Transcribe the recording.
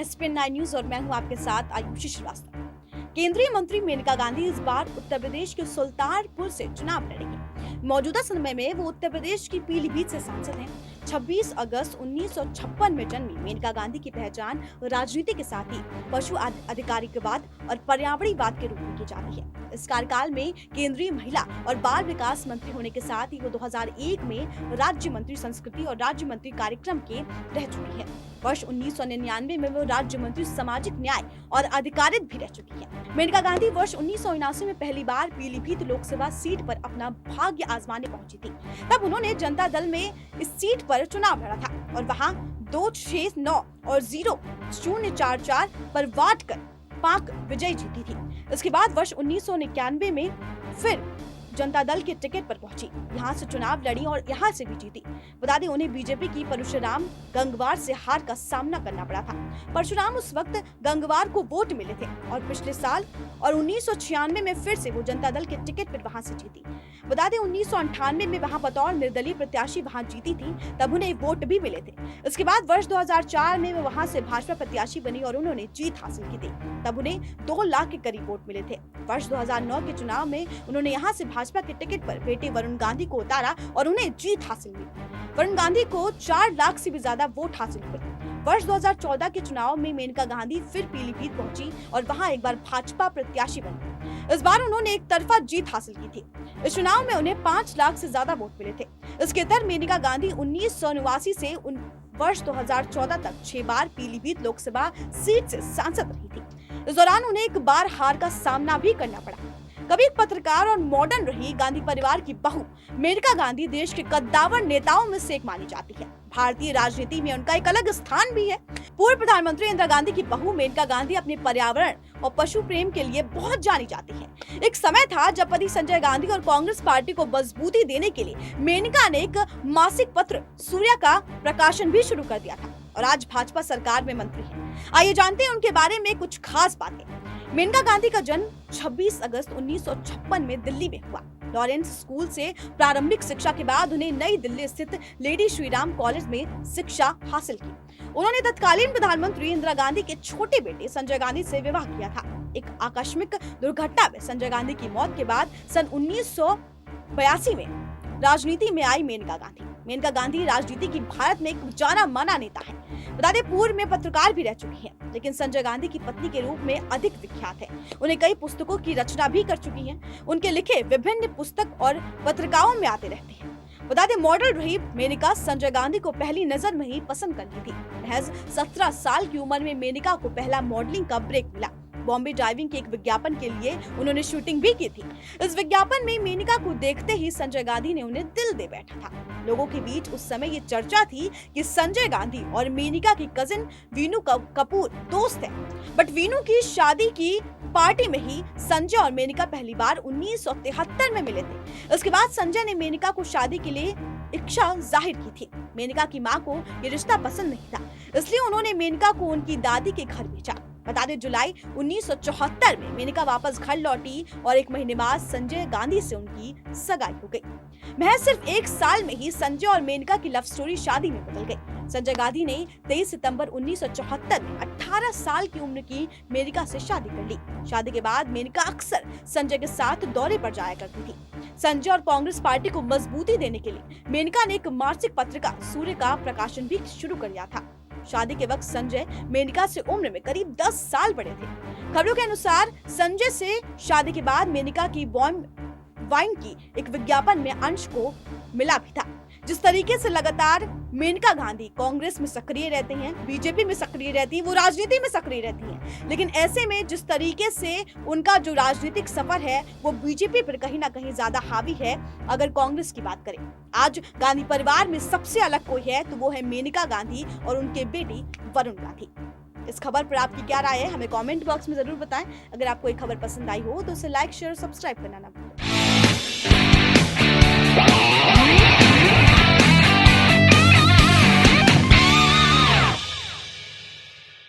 हैं SPN 9 news और मैं हूं आपके साथ आयुषी श्रीवास्तव। केंद्रीय मंत्री मेनका गांधी इस बार उत्तर प्रदेश के सुल्तानपुर से चुनाव लड़ेंगी। मौजूदा समय में वो उत्तर प्रदेश की पीलीभीत से सांसद हैं। 26 अगस्त 1956 में जन्मी मेनका गांधी की पहचान राजनीति के साथ ही पशु अधिकारिकवाद और पर्यावरणवाद के रूप में की जाती है। इस कार्यकाल में केंद्रीय महिला और बाल विकास मंत्री होने के साथ ही वो 2001 में राज्य मंत्री संस्कृति और राज्य मंत्री कार्यक्रम के रह चुकी है। वर्ष 1999 में वो राज्य मंत्री सामाजिक न्याय और अधिकारित भी रह चुकी है। मेनका गांधी वर्ष 1979 में पहली बार पीलीभीत लोकसभा सीट पर अपना भाग्य आजमाने पहुंची थी। तब उन्होंने जनता दल में इस सीट पर चुनाव लड़ा था और वहां 269 और 044 पर वार्ड कर पाक विजय जीती थी। इसके बाद वर्ष 1991 में फिर जनता दल के टिकट पर पहुंची, यहां से चुनाव लड़ी और यहां से भी जीती। बता दें उन्हें बीजेपी की परशुराम गंगवार से हार का सामना करना पड़ा था। परशुराम उस वक्त गंगवार को वोट मिले थे और पिछले साल और 1996 में फिर से वो जनता दल के टिकट पर वहां से जीती। बता दें 1998 में वहां बतौर निर्दलीय प्रत्याशी वहां जीती थी, तब उन्हें वोट भी मिले थे। इसके बाद वर्ष 2004 में वो वहां से भाजपा प्रत्याशी बनी और उन्होंने जीत हासिल की थी, तब उन्हें 2 लाख के करीब वोट मिले थे। वर्ष 2009 के चुनाव में उन्होंने यहाँ से भाजपा के टिकट पर बेटे वरुण गांधी को उतारा और उन्हें जीत हासिल हुई। वरुण गांधी को 4 लाख से भी ज्यादा वोट हासिल हुए। वर्ष 2014 के चुनाव में मेनका गांधी फिर पीलीभीत पहुंची और वहां एक बार भाजपा प्रत्याशी बनी। इस बार उन्होंने एक तरफा जीत हासिल की थी। इस चुनाव में उन्हें 5 लाख से ज्यादा वोट मिले थे। इसके तहत मेनका गांधी 1989 से वर्ष 2014 तक 6 बार पीलीभीत लोकसभा सीट से सांसद रही थी। इस दौरान उन्हें एक बार हार का सामना भी करना पड़ा। कभी एक पत्रकार और मॉडर्न रही गांधी परिवार की बहू मेनका गांधी देश के कद्दावर नेताओं में से एक मानी जाती है। भारतीय राजनीति में उनका एक अलग स्थान भी है। पूर्व प्रधानमंत्री इंदिरा गांधी की बहू मेनका गांधी अपने पर्यावरण और पशु प्रेम के लिए बहुत जानी जाती है। एक समय था जब पति संजय गांधी और कांग्रेस पार्टी को मजबूती देने के लिए मेनका ने एक मासिक पत्र सूर्या का प्रकाशन भी शुरू कर दिया था और आज भाजपा सरकार में मंत्री है। आइए जानते हैं उनके बारे में कुछ खास बातें। मेनका गांधी का जन्म 26 अगस्त 1956 में दिल्ली में हुआ। लॉरेंस स्कूल से प्रारंभिक शिक्षा के बाद उन्हें नई दिल्ली स्थित लेडी श्रीराम कॉलेज में शिक्षा हासिल की। उन्होंने तत्कालीन प्रधानमंत्री इंदिरा गांधी के छोटे बेटे संजय गांधी से विवाह किया था। एक आकस्मिक दुर्घटना में संजय गांधी की मौत के बाद सन 1982 में राजनीति में आई मेनका गांधी। मेनका गांधी राजनीति की भारत में एक जाना माना नेता है। बता दें पूर्व में पत्रकार भी रह चुकी हैं, लेकिन संजय गांधी की पत्नी के रूप में अधिक विख्यात है। उन्हें कई पुस्तकों की रचना भी कर चुकी हैं। उनके लिखे विभिन्न पुस्तक और पत्रिकाओं में आते रहते हैं। बता दें मॉडल रही मेनका संजय गांधी को पहली नजर में ही पसंद कर ली थी। महज 17 साल की उम्र में मेनका को पहला मॉडलिंग का ब्रेक मिला। बॉम्बे ड्राइविंग के एक विज्ञापन के लिए उन्होंने शूटिंग भी की थी। इस विज्ञापन में मेनका को देखते ही संजय गांधी ने उन्हें दिल दे बैठा था। लोगों के बीच उस समय ये चर्चा थी कि संजय गांधी और मेनका की कजिन वीनू कपूर दोस्त है। बट वीनू की शादी की पार्टी में ही संजय और मेनका पहली बार 1973 में मिले थे। इसके बाद संजय ने मेनका को शादी के लिए इच्छा जाहिर की थी। मेनका की मां को ये रिश्ता पसंद नहीं था, इसलिए उन्होंने मेनका को उनकी दादी के घर भेजा। बता दें जुलाई 1974 में मेनका वापस घर लौटी और 1 महीने बाद संजय गांधी से उनकी सगाई हो गई। महज सिर्फ 1 साल में ही संजय और मेनका की लव स्टोरी शादी में बदल गई। संजय गांधी ने 23 सितंबर 1974 में 18 साल की उम्र की मेनका से शादी कर ली। शादी के बाद मेनका अक्सर संजय के साथ दौरे पर जाया करती थी। संजय और कांग्रेस पार्टी को मजबूती देने के लिए मेनका ने एक मासिक पत्रिका सूर्य का प्रकाशन भी शुरू कर दिया था। शादी के वक्त संजय मेनका से उम्र में करीब 10 साल बड़े थे। खबरों के अनुसार संजय से शादी के बाद मेनका की वाइन की एक विज्ञापन में अंश को मिला भी था। जिस तरीके से लगातार मेनका गांधी कांग्रेस में सक्रिय रहते हैं, बीजेपी में सक्रिय रहती है, वो राजनीति में सक्रिय रहती हैं, लेकिन ऐसे में जिस तरीके से उनका जो राजनीतिक सफर है वो बीजेपी पर कहीं ना कहीं ज्यादा हावी है। अगर कांग्रेस की बात करें, आज गांधी परिवार में सबसे अलग कोई है तो वो है मेनका गांधी और उनके बेटी वरुण गांधी। इस खबर पर आपकी क्या राय है हमें कमेंट बॉक्स में जरूर बताएं। अगर आपको ये खबर पसंद आई हो तो उसे लाइक शेयर सब्सक्राइब करना ना भूलें।